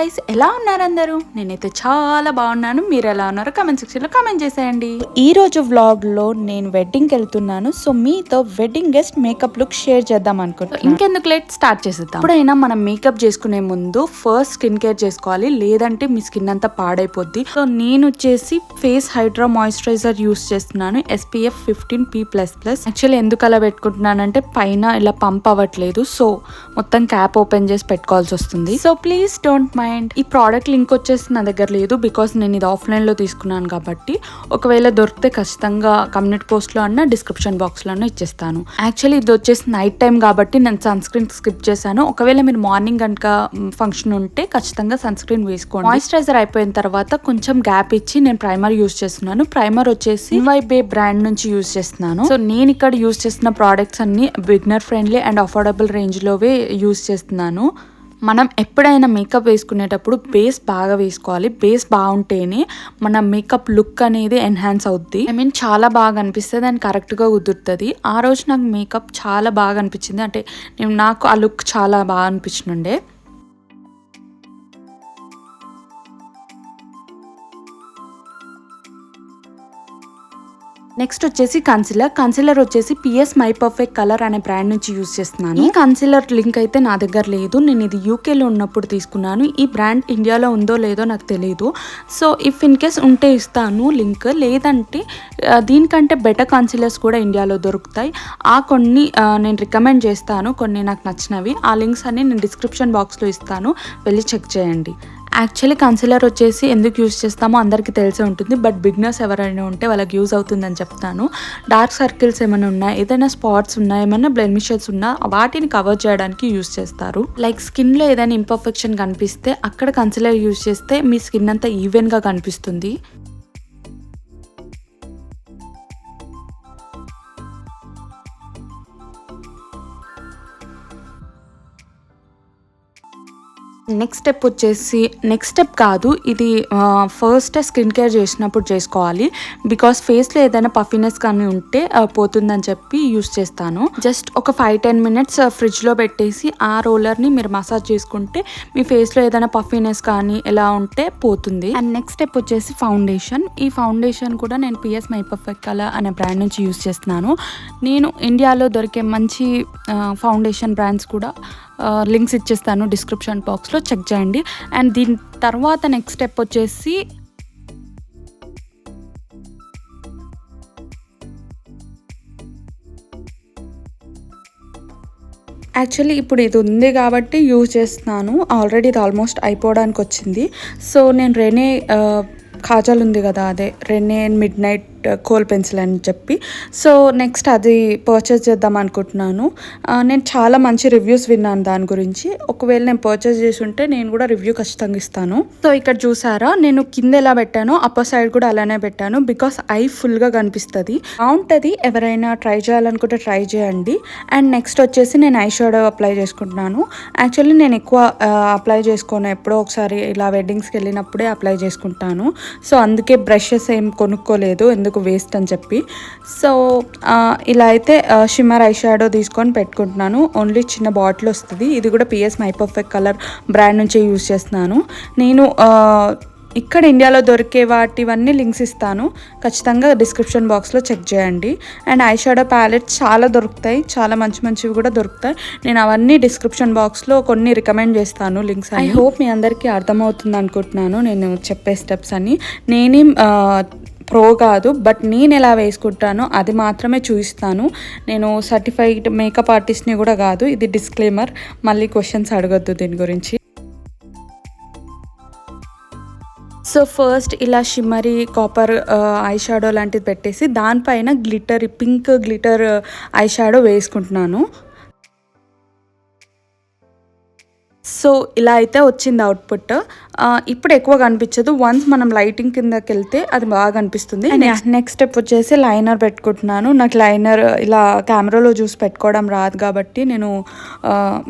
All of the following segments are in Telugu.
గైస్, ఎలా ఉన్నారు అందరూ? నేనైతే చాలా బాగున్నాను. మీరు ఎలా ఉన్నారో కామెంట్ సెక్షన్లో కామెంట్ చేసేయండి. ఈ రోజు వ్లాగ్లో నేను వెడ్డింగ్కి వెళ్తున్నాను. సో మీతో wedding guest makeup look share చేద్దాం అనుకుంటున్నాను. ఇంకెందుకు లేట్, స్టార్ట్ చేసేద్దాం. ఎప్పుడైనా మనం మేకప్ చేసుకునే ముందు ఫస్ట్ స్కిన్ కేర్ చేసుకోవాలి, లేదంటే మీ స్కిన్ అంతా పాడైపోద్ది. సో నేను వచ్చేసి ఫేస్ హైడ్రా మాయిశ్చరైజర్ యూస్ చేస్తున్నాను, SPF 15P++. యాక్చువల్లీ ఎందుకు అలా పెట్టుకుంటున్నానంటే పైన ఇలా పంప్ అవ్వట్లేదు, సో మొత్తం క్యాప్ ఓపెన్ చేసి పెట్టుకోవాల్సి వస్తుంది. So please don't mind. ఈ ప్రోడక్ట్ లింక్ వచ్చేసి నా దగ్గర లేదు, బికాస్ నేను ఇది ఆఫ్లైన్లో తీసుకున్నాను కాబట్టి. ఒకవేళ దొరికితే ఖచ్చితంగా కమ్యూనిటీ పోస్ట్లో అన్న డిస్క్రిప్షన్ బాక్స్లో అన్న ఇచ్చేస్తాను. యాక్చువల్లీ ఇది వచ్చేసి నైట్ టైం కాబట్టి నేను సన్ స్క్రీన్ స్కిప్ చేశాను. ఒకవేళ మీరు మార్నింగ్ కనుక ఫంక్షన్ ఉంటే ఖచ్చితంగా సన్ స్క్రీన్ వేసుకోండి. మాయిశ్చరైజర్ అయిపోయిన తర్వాత కొంచెం గ్యాప్ ఇచ్చి నేను ప్రైమర్ యూస్ చేస్తున్నాను. ప్రైమర్ వచ్చేసి NYBE బ్రాండ్ నుంచి యూస్ చేస్తున్నాను. సో నేను ఇక్కడ యూస్ చేసిన ప్రోడక్ట్స్ అన్ని బిగినర్ ఫ్రెండ్లీ అండ్ అఫోర్డబుల్ రేంజ్లోవే యూస్ చేస్తున్నాను. మనం ఎప్పుడైనా మేకప్ వేసుకునేటప్పుడు బేస్ బాగా వేసుకోవాలి. బేస్ బాగుంటేనే మన మేకప్ లుక్ అనేది ఎన్హాన్స్ అవుద్ది. చాలా బాగా అనిపిస్తుంది అండ్ కరెక్ట్గా కుదురుతుంది. ఆ రోజు నాకు మేకప్ చాలా బాగా అనిపించింది, అంటే నాకు ఆ లుక్ చాలా బాగా అనిపించిండే. నెక్స్ట్ వచ్చేసి కన్సిలర్ వచ్చేసి PS మై పర్ఫెక్ట్ కలర్ అనే బ్రాండ్ నుంచి యూస్ చేస్తున్నాను. ఈ కన్సిలర్ లింక్ అయితే నా దగ్గర లేదు, నేను ఇది యూకేలో ఉన్నప్పుడు తీసుకున్నాను. ఈ బ్రాండ్ ఇండియాలో ఉందో లేదో నాకు తెలియదు. సో ఇఫ్ ఇన్ కేస్ ఉంటే ఇస్తాను లింక్, లేదంటే దీనికంటే బెటర్ కన్సిలర్స్ కూడా ఇండియాలో దొరుకుతాయి. కొన్ని నేను రికమెండ్ చేస్తాను, కొన్ని నాకు నచ్చినవి. ఆ లింక్స్ అన్ని నేను డిస్క్రిప్షన్ బాక్స్లో ఇస్తాను, వెళ్ళి చెక్ చేయండి. యాక్చువల్లీ కన్సిలర్ వచ్చేసి ఎందుకు యూస్ చేస్తామో అందరికీ తెలిసే ఉంటుంది, బట్ బిగినర్స్ ఎవరైనా ఉంటే వాళ్ళకి యూజ్ అవుతుందని చెప్తాను. డార్క్ సర్కిల్స్ ఏమైనా ఉన్నా, ఏదైనా స్పాట్స్ ఉన్నా, ఏమైనా బ్లెమిషెస్ ఉన్నా వాటిని కవర్ చేయడానికి యూస్ చేస్తారు. లైక్ స్కిన్లో ఏదైనా ఇంపర్ఫెక్షన్ కనిపిస్తే అక్కడ కన్సిలర్ యూస్ చేస్తే మీ స్కిన్ అంతా ఈవెన్గా కనిపిస్తుంది. నెక్స్ట్ స్టెప్ కాదు, ఇది ఫస్ట్ స్కిన్ కేర్ చేసినప్పుడు చేసుకోవాలి. బికాస్ ఫేస్లో ఏదైనా పఫీనెస్ కానీ ఉంటే పోతుందని చెప్పి యూస్ చేస్తాను. జస్ట్ ఒక 5-10 మినిట్స్ ఫ్రిడ్జ్లో పెట్టేసి ఆ రోలర్ని మీరు మసాజ్ చేసుకుంటే మీ ఫేస్లో ఏదైనా పఫీనెస్ కానీ ఎలా ఉంటే పోతుంది. అండ్ నెక్స్ట్ స్టెప్ వచ్చేసి ఫౌండేషన్. ఈ ఫౌండేషన్ కూడా నేను PS మై పర్ఫెక్ట్ కలర్ అనే బ్రాండ్ నుంచి యూస్ చేస్తున్నాను. నేను ఇండియాలో దొరికే మంచి ఫౌండేషన్ బ్రాండ్స్ కూడా లింక్స్ ఇచ్చేస్తాను డిస్క్రిప్షన్ బాక్స్లో, చెక్ చేయండి. అండ్ దీని తర్వాత నెక్స్ట్ స్టెప్ వచ్చేసి యాక్చువల్లీ ఇప్పుడు ఇది ఉంది కాబట్టి యూజ్ చేస్తున్నాను. ఆల్రెడీ ఇది ఆల్మోస్ట్ అయిపోవడానికి వచ్చింది. సో నేను రెనే కాజల్ ఉంది కదా, అదే Rene mid night coal pencil అని చెప్పి, సో నెక్స్ట్ అది పర్చేస్ చేద్దాం అనుకుంటున్నాను. నేను చాలా మంచి రివ్యూస్ విన్నాను దాని గురించి. ఒకవేళ నేను పర్చేస్ చేసి ఉంటే నేను కూడా రివ్యూ ఖచ్చితంగా ఇస్తాను. సో ఇక్కడ చూసారా, నేను కింద ఎలా పెట్టానో అప్పర్ సైడ్ కూడా అలానే పెట్టాను, బికాస్ ఐ ఫుల్గా కనిపిస్తుంది, బాగుంటుంది. ఎవరైనా ట్రై చేయాలనుకుంటే ట్రై చేయండి. అండ్ నెక్స్ట్ వచ్చేసి నేను ఐ షాడో అప్లై చేసుకుంటున్నాను. యాక్చువల్లీ నేను ఎక్కువ అప్లై చేసుకోను, ఎప్పుడో ఒకసారి ఇలా వెడ్డింగ్స్కి వెళ్ళినప్పుడే అప్లై చేసుకుంటాను. సో అందుకే బ్రషెస్ ఏం కొనుక్కోలేదు, ఎందుకు వేస్ట్ అని చెప్పి. సో ఇలా అయితే షిమ్మర్ ఐ షాడో తీసుకొని పెట్టుకుంటున్నాను. ఓన్లీ చిన్న బాటిల్ వస్తుంది. ఇది కూడా PS my perfect colour brand నుంచే యూస్ చేస్తున్నాను. నేను ఇక్కడ ఇండియాలో దొరికే వాటివన్నీ లింక్స్ ఇస్తాను, ఖచ్చితంగా డిస్క్రిప్షన్ బాక్స్లో చెక్ చేయండి. అండ్ ఐ షాడో ప్యాలెట్స్ చాలా దొరుకుతాయి, చాలా మంచివి కూడా దొరుకుతాయి. నేను అవన్నీ డిస్క్రిప్షన్ బాక్స్లో కొన్ని రికమెండ్ చేస్తాను లింక్స్. ఐ హోప్ మీ అందరికీ అర్థమవుతుంది అనుకుంటున్నాను నేను చెప్పే స్టెప్స్ అని. నేనేం ప్రో కాదు, బట్ నేను ఎలా వేసుకుంటానో అది మాత్రమే చూపిస్తాను. నేను సర్టిఫైడ్ మేకప్ ఆర్టిస్ట్ని కూడా కాదు, ఇది డిస్క్లైమర్, మళ్ళీ క్వశ్చన్స్ అడగొద్దు దీని గురించి. సో ఫస్ట్ ఇలా షిమ్మరీ కాపర్ ఐ షాడో లాంటిది పెట్టేసి దానిపైన పింక్ గ్లిటర్ ఐ షాడో వేసుకుంటున్నాను. సో ఇలా అయితే వచ్చింది అవుట్పుట్. ఇప్పుడు ఎక్కువ కనిపించదు, వన్స్ మనం లైటింగ్ కిందకి వెళ్తే అది బాగా కనిపిస్తుంది. నెక్స్ట్ స్టెప్ వచ్చేసి లైనర్ పెట్టుకుంటున్నాను. నాకు లైనర్ ఇలా కెమెరాలో చూసి పెట్టుకోవడం రాదు కాబట్టి నేను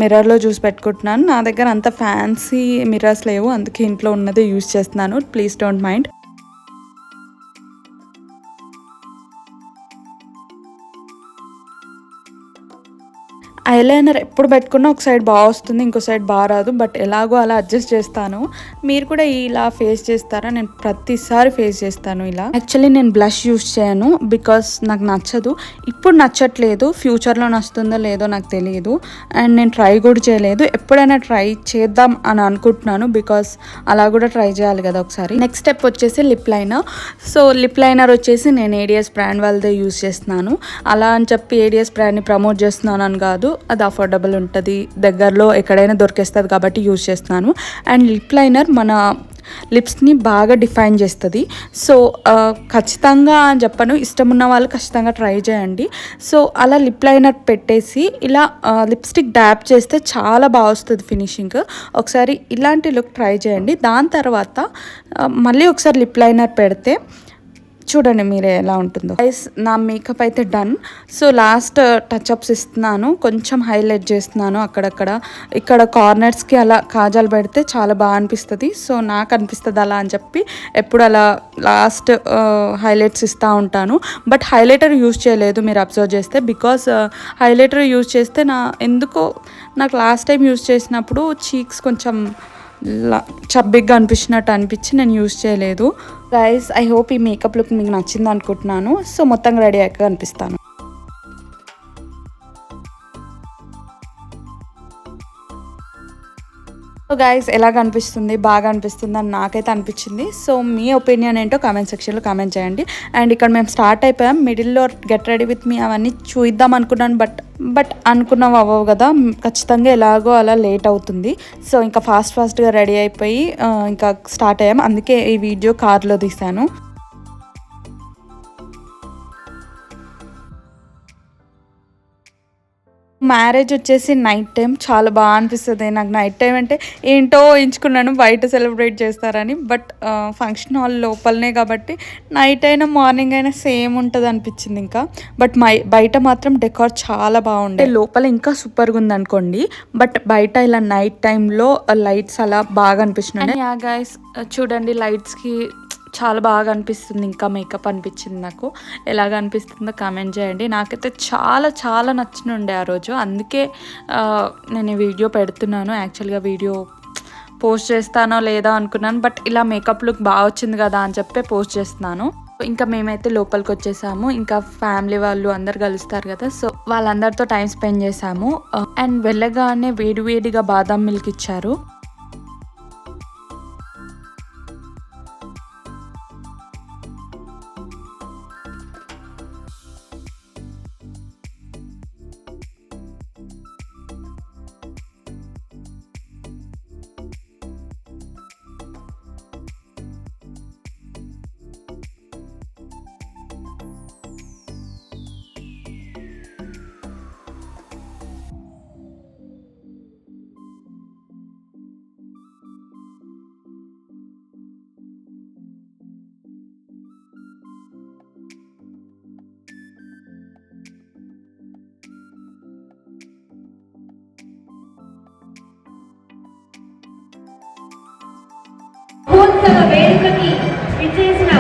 మిర్రర్లో చూసి పెట్టుకుంటున్నాను. నా దగ్గర అంత ఫ్యాన్సీ మిర్రర్స్ లేవు, అందుకే ఇంట్లో ఉన్నదే యూజ్ చేస్తున్నాను, ప్లీజ్ డోంట్ మైండ్. ఐలైనర్ ఎప్పుడు పెట్టుకున్నా ఒక సైడ్ బాగా వస్తుంది, ఇంకో సైడ్ బాగా రాదు. బట్ ఎలాగో అలా అడ్జస్ట్ చేస్తాను. మీరు కూడా ఇలా ఫేస్ చేస్తారా? నేను ప్రతిసారి ఫేస్ చేస్తాను ఇలా. యాక్చువల్లీ నేను బ్లష్ యూస్ చేయను బికాస్ నాకు నచ్చదు. ఇప్పుడు నచ్చట్లేదు, ఫ్యూచర్లో నచ్చుతుందో లేదో నాకు తెలియదు. అండ్ నేను ట్రై కూడా చేయలేదు. ఎప్పుడైనా ట్రై చేద్దాం అని అనుకుంటున్నాను బికాస్ అలా కూడా ట్రై చేయాలి కదా ఒకసారి. నెక్స్ట్ స్టెప్ వచ్చేసి lip liner. So lip liner వచ్చేసి నేను ఏడిఎస్ బ్రాండ్ వాళ్ళదే యూస్ చేస్తున్నాను. అలా అని చెప్పి ఏడిఎస్ బ్రాండ్ని ప్రమోట్ చేస్తున్నాను అని కాదు, అది అఫోర్డబుల్ ఉంటుంది, దగ్గరలో ఎక్కడైనా దొరికేస్తుంది కాబట్టి యూజ్ చేస్తున్నాను. అండ్ లిప్ లైనర్ మన లిప్స్ని బాగా డిఫైన్ చేస్తుంది. సో ఖచ్చితంగా అని చెప్పను, ఇష్టం ఉన్న వాళ్ళు ఖచ్చితంగా ట్రై చేయండి. సో అలా లిప్ లైనర్ పెట్టేసి ఇలా లిప్స్టిక్ డ్యాప్ చేస్తే చాలా బాగా వస్తుంది ఫినిషింగ్. ఒకసారి ఇలాంటి లుక్ ట్రై చేయండి. దాని తర్వాత మళ్ళీ ఒకసారి లిప్ లైనర్ పెడితే చూడండి మీరే ఎలా ఉంటుందో. గైస్ నా మేకప్ అయితే డన్. సో లాస్ట్ టచ్అప్స్ ఇస్తున్నాను, కొంచెం హైలైట్ చేస్తున్నాను అక్కడక్కడ. ఇక్కడ కార్నర్స్కి అలా కాజాలు పెడితే చాలా బాగా అనిపిస్తుంది. సో నాకు అనిపిస్తుంది అలా అని చెప్పి ఎప్పుడు అలా లాస్ట్ హైలైట్స్ ఇస్తూ ఉంటాను. బట్ హైలైటర్ యూజ్ చేయలేదు మీరు అబ్జర్వ్ చేస్తే, బికాస్ హైలైటర్ యూజ్ చేస్తే నాకు లాస్ట్ టైం యూజ్ చేసినప్పుడు చీక్స్ కొంచెం చబ్బిగ్గా అనిపించి నేను యూజ్ చేయలేదు. గైస్ ఐ హోప్ ఈ మేకప్ లుక్ మీకు నచ్చింది అనుకుంటున్నాను. సో మొత్తం రెడీ అయ్యాక కనిపిస్తాను. సో గైస్ ఎలా కనిపిస్తుంది, బాగా అనిపిస్తుంది అని నాకైతే అనిపించింది. సో మీ ఒపీనియన్ ఏంటో కామెంట్ సెక్షన్లో కామెంట్ చేయండి. అండ్ ఇక్కడ మేము స్టార్ట్ అయిపోయాం. మిడిల్లో గెట్ రెడీ విత్ మీ అవన్నీ చూద్దాం అనుకున్నాను, బట్ అనుకున్నావు అవ్వవు కదా, ఖచ్చితంగా ఎలాగో అలా లేట్ అవుతుంది. సో ఇంకా ఫాస్ట్గా రెడీ అయిపోయి ఇంకా స్టార్ట్ అయ్యాం. అందుకే ఈ వీడియో కార్లో తీశాను. మ్యారేజ్ వచ్చేసి నైట్ టైం చాలా బాగా అనిపిస్తుంది. నాకు నైట్ టైం అంటే ఏంటో ఎంచుకున్నాను, బయట సెలబ్రేట్ చేస్తారని. బట్ ఫంక్షన్ హాల్ లోపలనే కాబట్టి నైట్ అయినా మార్నింగ్ అయినా సేమ్ ఉంటుంది అనిపించింది ఇంకా. బట్ బయట మాత్రం డెకార్ చాలా బాగుండే. లోపల ఇంకా సూపర్గా ఉంది అనుకోండి, బట్ బయట ఇలా నైట్ టైంలో లైట్స్ అలా బాగా అనిపిస్తున్నాయి. యా గైస్ చూడండి, లైట్స్కి చాలా బాగా అనిపిస్తుంది. ఇంకా మేకప్ అనిపించింది నాకు. ఎలాగ అనిపిస్తుందో కామెంట్ చేయండి. నాకైతే చాలా చాలా నచ్చినుండే ఆ రోజు, అందుకే నేను ఈ వీడియో పెడుతున్నాను. యాక్చువల్గా వీడియో పోస్ట్ చేస్తానో లేదా అనుకున్నాను, బట్ ఇలా మేకప్ లుక్ బాగా వచ్చింది కదా అని చెప్పి పోస్ట్ చేస్తున్నాను. ఇంకా మేమైతే లోపలికి వచ్చేసాము. ఇంకా ఫ్యామిలీ వాళ్ళు అందరు కలుస్తారు కదా, సో వాళ్ళందరితో టైం స్పెండ్ చేసాము. అండ్ వెళ్ళగానే వేడివేడిగా బాదం మిల్క్ ఇచ్చారు. మహోత్సవ వేడుకకి విచ్చేసిన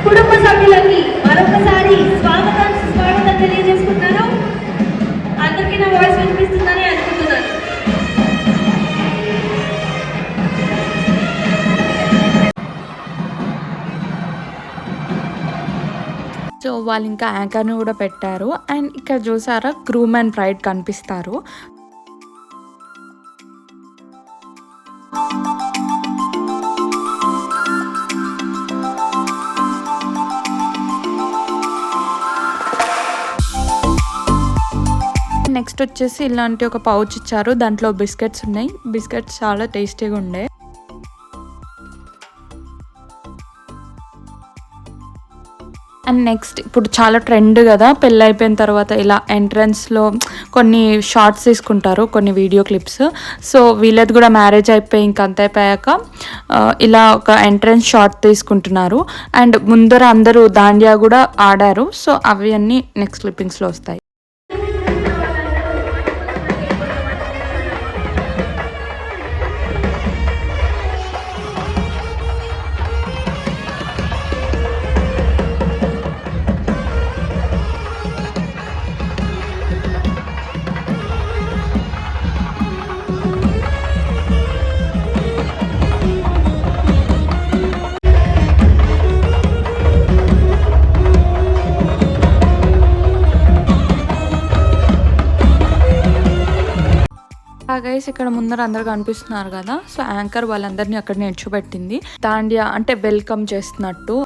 కుటుంబ సభ్యులకి మరొకసారి స్వాగతం తెలియజేసుకుంటున్నాను. అందరికీ నా వాయిస్ వినిపిస్తుందని అనుకుంటున్నాను. సో వాళ్ళు ఇంకా యాంకర్ని కూడా పెట్టారు. అండ్ ఇక్కడ చూసారా, గ్రూమ్ అండ్ బ్రైడ్ కనిపిస్తారు. నెక్స్ట్ వచ్చేసి ఇలాంటి ఒక పౌచ్ ఇచ్చారు, దాంట్లో బిస్కెట్స్ ఉన్నాయి. బిస్కెట్స్ చాలా టేస్టీగా ఉండే. అండ్ నెక్స్ట్ ఇప్పుడు చాలా ట్రెండ్ కదా, పెళ్ళి అయిపోయిన తర్వాత ఇలా ఎంట్రన్స్లో కొన్ని షార్ట్స్ తీసుకుంటారు, కొన్ని వీడియో క్లిప్స్. సో వీళ్ళది కూడా మ్యారేజ్ అయిపోయి ఇంక అంత అయిపోయాక ఇలా ఒక ఎంట్రన్స్ షార్ట్ తీసుకుంటున్నారు. అండ్ ముందర అందరూ దాండియా కూడా ఆడారు. సో అవి అన్నీ నెక్స్ట్ క్లిప్పింగ్స్లో వస్తాయి. గైస్ ఇక్కడ ముందర అందరు కనిపిస్తున్నారు కదా, సో యాంకర్ వాళ్ళందరినీ అక్కడ నిల్చోబెట్టింది. దాండియా అంటే వెల్కమ్ చేస్తున్నట్టు.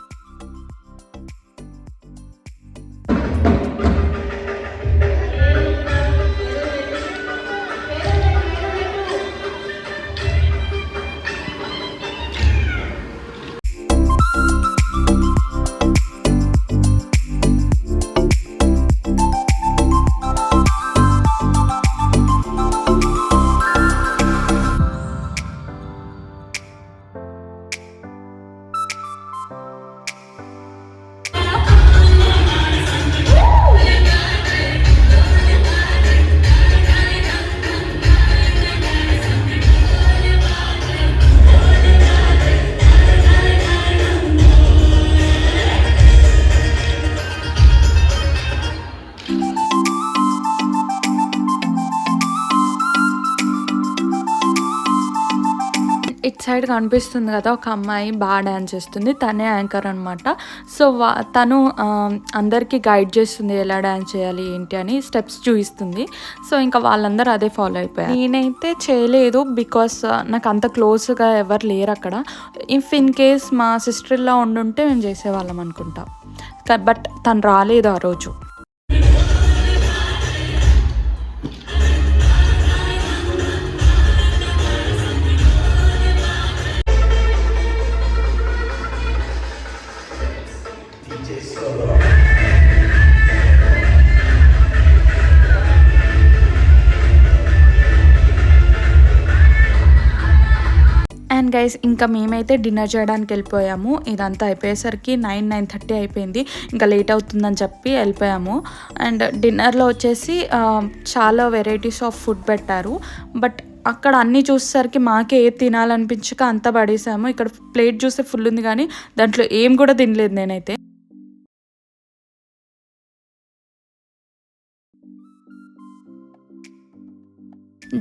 ఇట్ సైడ్ కనిపిస్తుంది కదా ఒక అమ్మాయి బాగా డ్యాన్స్ చేస్తుంది, తనే యాంకర్ అనమాట. సో తను అందరికీ గైడ్ చేస్తుంది ఎలా డ్యాన్స్ చేయాలి ఏంటి అని, స్టెప్స్ చూపిస్తుంది. సో ఇంకా వాళ్ళందరూ అదే ఫాలో అయిపోయారు. నేనైతే చేయలేదు బికాస్ నాకు అంత క్లోజ్గా ఎవరు లేరు అక్కడ. ఇఫ్ ఇన్ కేస్ మా సిస్టర్ ఇలా ఉండుంటే మేము చేసేవాళ్ళం అనుకుంటా, బట్ తను రాలేదు ఆ రోజు. అండ్ గైస్ ఇంకా మేమైతే డిన్నర్ చేయడానికి వెళ్ళిపోయాము. ఇదంతా అయిపోయేసరికి 9-9:30 అయిపోయింది. ఇంకా లేట్ అవుతుందని చెప్పి వెళ్ళిపోయాము. అండ్ డిన్నర్లో వచ్చేసి చాలా వెరైటీస్ ఆఫ్ ఫుడ్ పెట్టారు. బట్ అక్కడ అన్నీ చూసేసరికి మాకే ఏది తినాలనిపించక అంతా పడేసాము. ఇక్కడ ప్లేట్ చూస్తే ఫుల్ ఉంది కానీ దాంట్లో ఏం కూడా తినలేదు నేనైతే.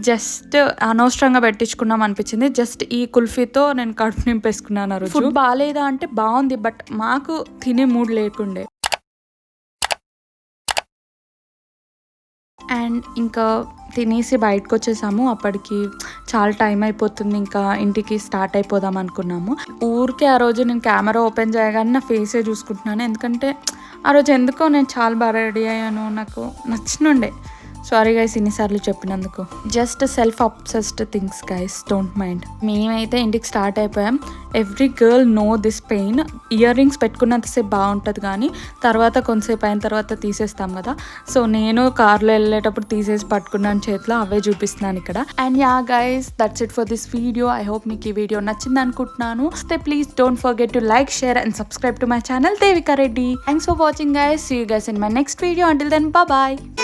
జస్ట్ అనవసరంగా పెట్టించుకున్నాం అనిపించింది. జస్ట్ ఈ కుల్ఫీతో నేను కడుపు నింపేసుకున్నాను. ఆ రోజు ఫుడ్ బాగాలేదా అంటే బాగుంది, బట్ మాకు తినే మూడ్ లేకుండే. అండ్ ఇంకా తినేసి బయటకు వచ్చేసాము. అప్పటికి చాలా టైం అయిపోతుంది, ఇంకా ఇంటికి స్టార్ట్ అయిపోదాం అనుకున్నాము. ఊరికే ఆ రోజు నేను కెమెరా ఓపెన్ చేయగానే నా ఫేసే చూసుకుంటున్నాను, ఎందుకంటే ఆ రోజు ఎందుకో నేను చాలా బాగా రెడీ అయ్యాను, నాకు నచ్చినుండే. సారీ గైస్ ఇన్నిసార్లు చెప్పినందుకు. Just self obsessed things guys, don't mind. మేమైతే ఇంటికి స్టార్ట్ అయిపోయాం. Every girl know this pain. Earrings పెట్టుకున్నంతసేపు బాగుంటుంది కానీ తర్వాత కొంతసేపు అయిన తర్వాత తీసేస్తాం కదా. సో నేను కార్లో వెళ్ళేటప్పుడు తీసేసి పట్టుకున్నాను చేతిలో, అవే చూపిస్తున్నాను ఇక్కడ. And yeah guys, that's it for this video. I hope మీకు ఈ వీడియో నచ్చింది అనుకుంటున్నాను. Please don't forget to like, share and subscribe to my channel Devika Reddy. Thanks for watching guys. See you guys in my next video. Until then, bye bye.